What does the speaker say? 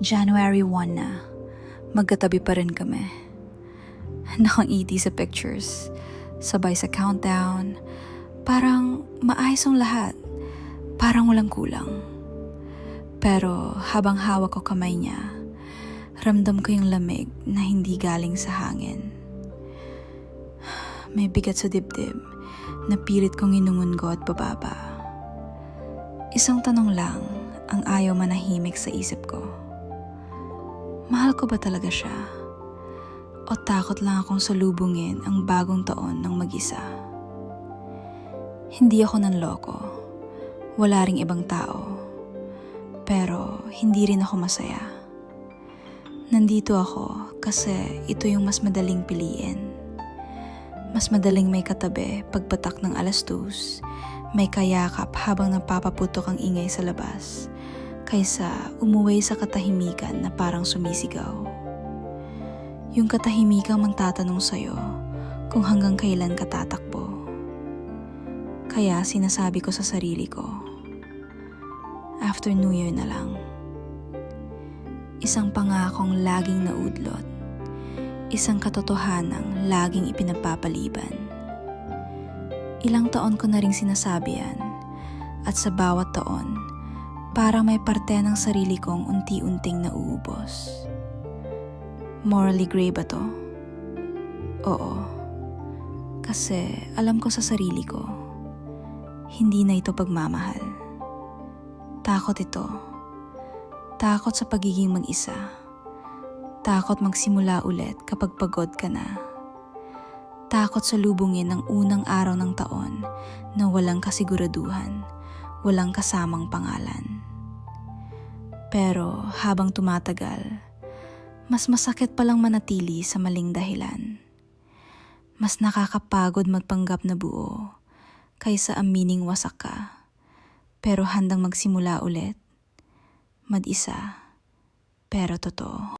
January 1 na. Magkatabi pa rin kami. Nakangiti sa pictures. Sabay sa countdown. Parang maayos ang lahat. Parang walang kulang. Pero habang hawak ko kamay niya, ramdam ko yung lamig na hindi galing sa hangin. May bigat sa dibdib na pilit kong inungungo at bababa. Isang tanong lang ang ayaw manahimik sa isip ko. Mahal ko ba talaga siya? O takot lang akong salubungin ang bagong taon ng mag-isa? Hindi ako nanloko. Wala ring ibang tao. Pero hindi rin ako masaya. Nandito ako kasi ito yung mas madaling piliin. Mas madaling may katabi pagpatak ng 2:00, may kayakap habang napapaputok ang ingay sa labas, kaysa umuwi sa katahimikan na parang sumisigaw. Yung katahimikang magtatanong sa'yo kung hanggang kailan ka tatakbo. Kaya sinasabi ko sa sarili ko, after New Year na lang. Isang pangakong laging naudlot. Isang katotohanang laging ipinapapaliban. Ilang taon ko na ring sinasabi yan, at sa bawat taon, para may parte ng sarili kong unti-unting nauubos. Morally gray ba to? Oo. Kasi alam ko sa sarili ko, hindi na ito pagmamahal. Takot ito. Takot sa pagiging mag-isa. Takot magsimula ulit kapag pagod ka na. Takot sa lubungin ng unang araw ng taon na walang kasiguraduhan, walang kasamang pangalan. Pero habang tumatagal, mas masakit palang manatili sa maling dahilan. Mas nakakapagod magpanggap na buo kaysa amining wasak ka, pero handang magsimula ulit, mag-isa, pero totoo.